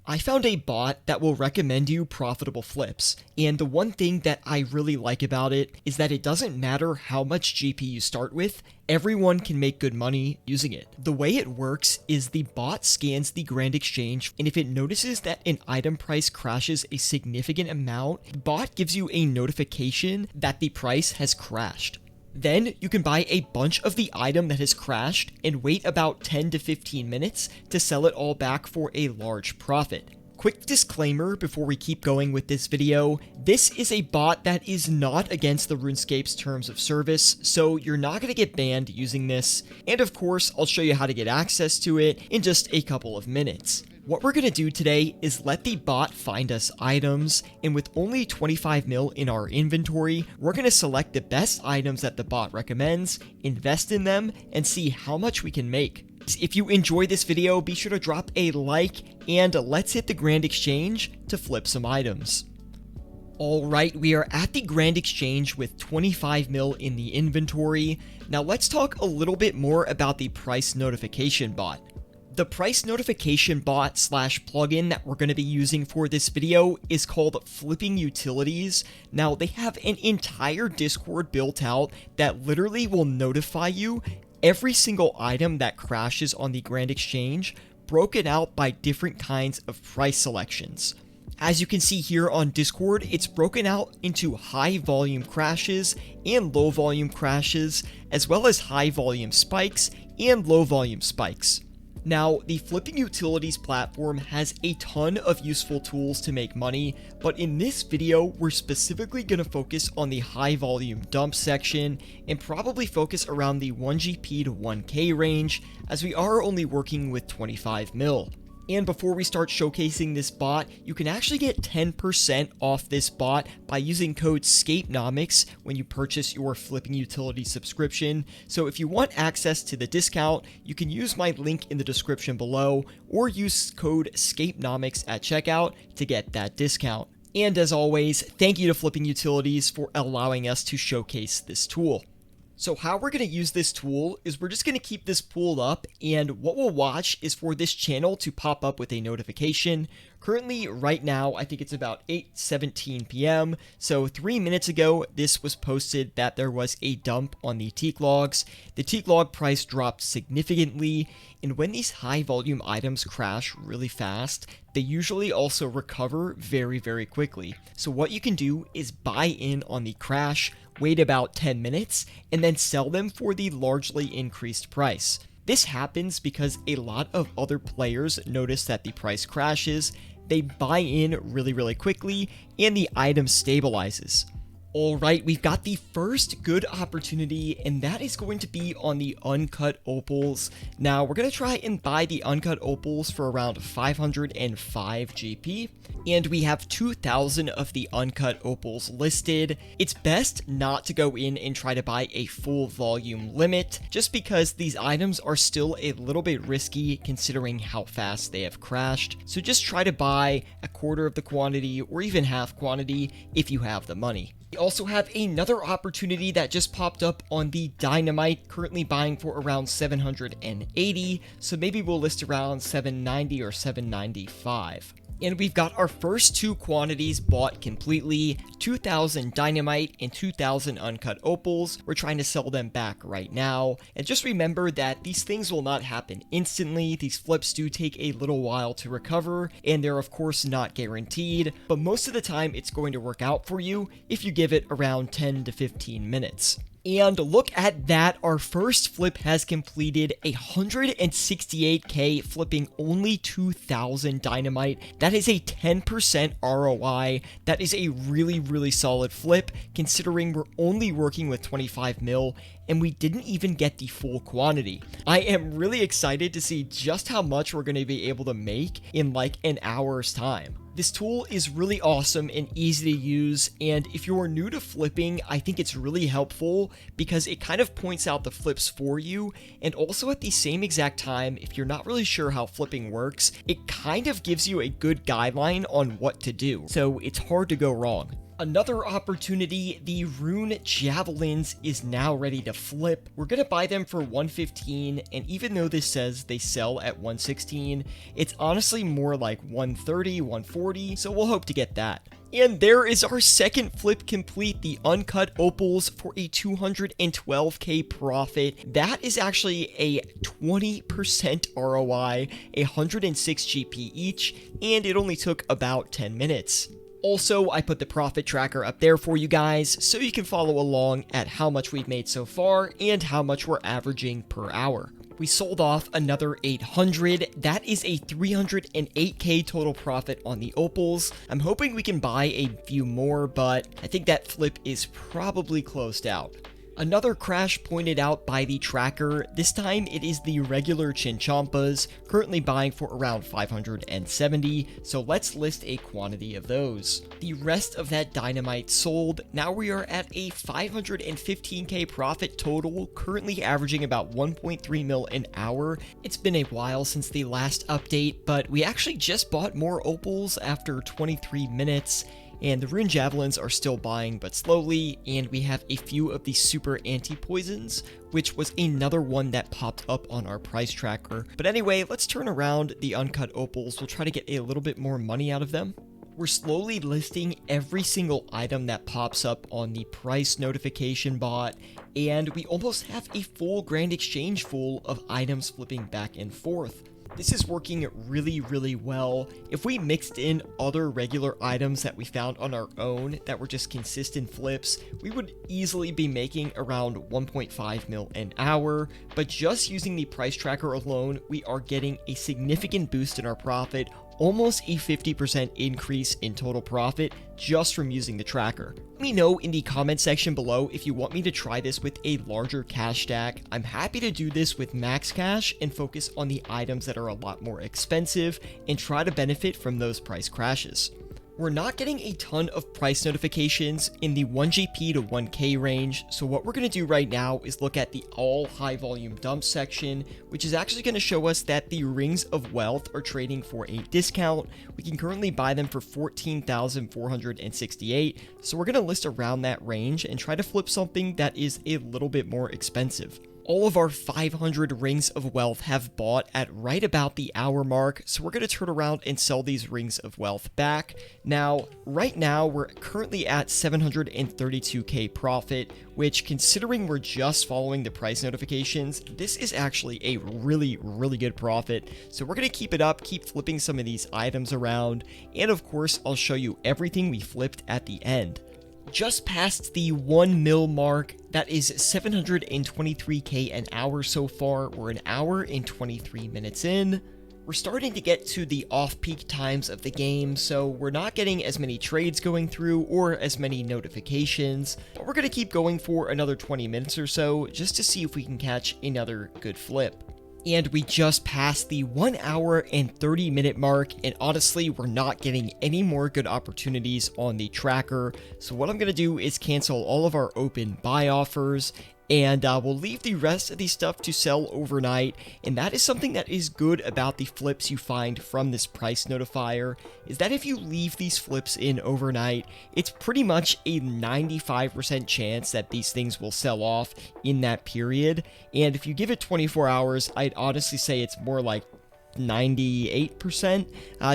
I found a bot that will recommend you profitable flips, and the one thing that I really like about it is that it doesn't matter how much GP you start with, everyone can make good money using it. The way it works is the bot scans the Grand Exchange, and if it notices that an item price crashes a significant amount, the bot gives you a notification that the price has crashed. Then you can buy a bunch of the item that has crashed and wait about 10 to 15 minutes to sell it all back for a large profit. Quick disclaimer before we keep going with this video, this is a bot that is not against the RuneScape's terms of service, so you're not going to get banned using this, and of course I'll show you how to get access to it in just a couple of minutes. What we're going to do today is let the bot find us items, and with only 25 mil in our inventory, we're going to select the best items that the bot recommends, invest in them, and see how much we can make. If you enjoyed this video, be sure to drop a like, and let's hit the Grand Exchange to flip some items. Alright, we are at the Grand Exchange with 25 mil in the inventory. Now let's talk a little bit more about the price notification bot. The price notification bot / plugin that we're going to be using for this video is called Flipping Utilities. Now they have an entire Discord built out that literally will notify you every single item that crashes on the Grand Exchange, broken out by different kinds of price selections. As you can see here on Discord, it's broken out into high volume crashes and low volume crashes, as well as high volume spikes and low volume spikes. Now, the Flipping Utilities platform has a ton of useful tools to make money, but in this video, we're specifically going to focus on the high volume dump section and probably focus around the 1GP to 1K range, as we are only working with 25 mil. And before we start showcasing this bot, you can actually get 10% off this bot by using code SCAPENOMICS when you purchase your Flipping Utility subscription. So if you want access to the discount, you can use my link in the description below or use code SCAPENOMICS at checkout to get that discount. And as always, thank you to Flipping Utilities for allowing us to showcase this tool. So how we're going to use this tool is we're just going to keep this pulled up, and what we'll watch is for this channel to pop up with a notification. Currently, right now, I think it's about 8:17 p.m. So 3 minutes ago, this was posted that there was a dump on the teak logs. The teak log price dropped significantly, and when these high volume items crash really fast, they usually also recover very, very quickly. So what you can do is buy in on the crash, wait about 10 minutes, and then sell them for the largely increased price. This happens because a lot of other players notice that the price crashes, they buy in really quickly, and the item stabilizes. Alright, we've got the first good opportunity, and that is going to be on the uncut opals. Now, we're going to try and buy the uncut opals for around 505 GP, and we have 2,000 of the uncut opals listed. It's best not to go in and try to buy a full volume limit, just because these items are still a little bit risky considering how fast they have crashed. So just try to buy a quarter of the quantity or even half quantity if you have the money. We also have another opportunity that just popped up on the dynamite, currently buying for around 780, so maybe we'll list around 790 or 795. And we've got our first two quantities bought completely, 2,000 dynamite and 2,000 uncut opals. We're trying to sell them back right now. And just remember that these things will not happen instantly. These flips do take a little while to recover, and they're of course not guaranteed, but most of the time it's going to work out for you if you give it around 10 to 15 minutes. And look at that, our first flip has completed 168k, flipping only 2,000 dynamite. That is a 10% ROI. That is a really solid flip considering we're only working with 25 mil and we didn't even get the full quantity. I am really excited to see just how much we're going to be able to make in like an hour's time. This tool is really awesome and easy to use, and if you're new to flipping, I think it's really helpful because it kind of points out the flips for you, and also at the same exact time, if you're not really sure how flipping works, it kind of gives you a good guideline on what to do, so it's hard to go wrong. Another opportunity, the Rune Javelins is now ready to flip. We're gonna buy them for 115, and even though this says they sell at 116, it's honestly more like 130, 140, so we'll hope to get that. And there is our second flip complete, the uncut opals for a 212k profit. That is actually a 20% ROI, 106 GP each, and it only took about 10 minutes. Also, I put the profit tracker up there for you guys, so you can follow along at how much we've made so far and how much we're averaging per hour. We sold off another 800. That is a 308k total profit on the opals. I'm hoping we can buy a few more, but I think that flip is probably closed out. Another crash pointed out by the tracker, this time it is the regular Chinchampas, currently buying for around 570, so let's list a quantity of those. The rest of that dynamite sold. Now we are at a 515k profit total, currently averaging about 1.3 mil an hour. It's been a while since the last update, but we actually just bought more opals after 23 minutes. And the Rune Javelins are still buying, but slowly, and we have a few of the super anti-poisons, which was another one that popped up on our price tracker. But anyway, let's turn around the uncut opals. We'll try to get a little bit more money out of them. We're slowly listing every single item that pops up on the price notification bot, and we almost have a full grand exchange full of items flipping back and forth. This is working really well. If we mixed in other regular items that we found on our own that were just consistent flips, we would easily be making around 1.5 mil an hour, but just using the price tracker alone, we are getting a significant boost in our profit, almost a 50% increase in total profit just from using the tracker. Let me know in the comment section below if you want me to try this with a larger cash stack. I'm happy to do this with max cash and focus on the items that are a lot more expensive and try to benefit from those price crashes. We're not getting a ton of price notifications in the 1GP to 1K range, so what we're going to do right now is look at the all high volume dump section, which is actually going to show us that the Rings of Wealth are trading for a discount. We can currently buy them for 14,468, so we're going to list around that range and try to flip something that is a little bit more expensive. All of our 500 Rings of Wealth have bought at right about the hour mark, so we're going to turn around and sell these Rings of Wealth back. Now, right now, we're currently at 732k profit, which, considering we're just following the price notifications, this is actually a really good profit. So we're going to keep it up, keep flipping some of these items around, and of course, I'll show you everything we flipped at the end. Just past the 1 mil mark, that is 723k an hour so far. We're an hour and 23 minutes in. We're starting to get to the off-peak times of the game, so we're not getting as many trades going through or as many notifications, but we're going to keep going for another 20 minutes or so just to see if we can catch another good flip. And we just passed the 1 hour and 30 minute mark, and honestly, we're not getting any more good opportunities on the tracker. So what I'm going to do is cancel all of our open buy offers, and we'll leave the rest of the stuff to sell overnight. And that is something that is good about the flips you find from this price notifier, is that if you leave these flips in overnight, it's pretty much a 95% chance that these things will sell off in that period. And if you give it 24 hours, I'd honestly say it's more like 98%,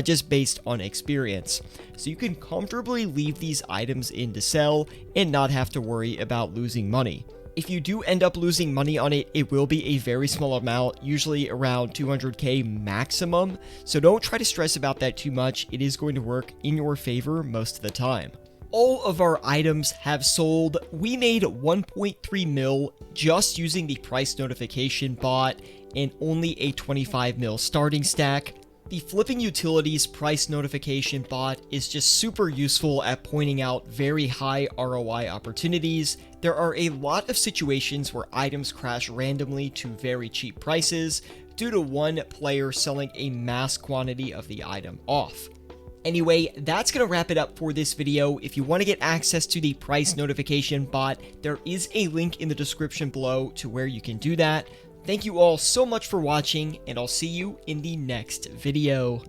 just based on experience. So you can comfortably leave these items in to sell and not have to worry about losing money. If you do end up losing money on it, it will be a very small amount, usually around 200k maximum, so don't try to stress about that too much. It is going to work in your favor most of the time. All of our items have sold. We made 1.3 mil just using the price notification bot and only a 25 mil starting stack. The Flipping Utilities price notification bot is just super useful at pointing out very high ROI opportunities. There are a lot of situations where items crash randomly to very cheap prices due to one player selling a mass quantity of the item off. Anyway, that's going to wrap it up for this video. If you want to get access to the price notification bot, there is a link in the description below to where you can do that. Thank you all so much for watching, and I'll see you in the next video.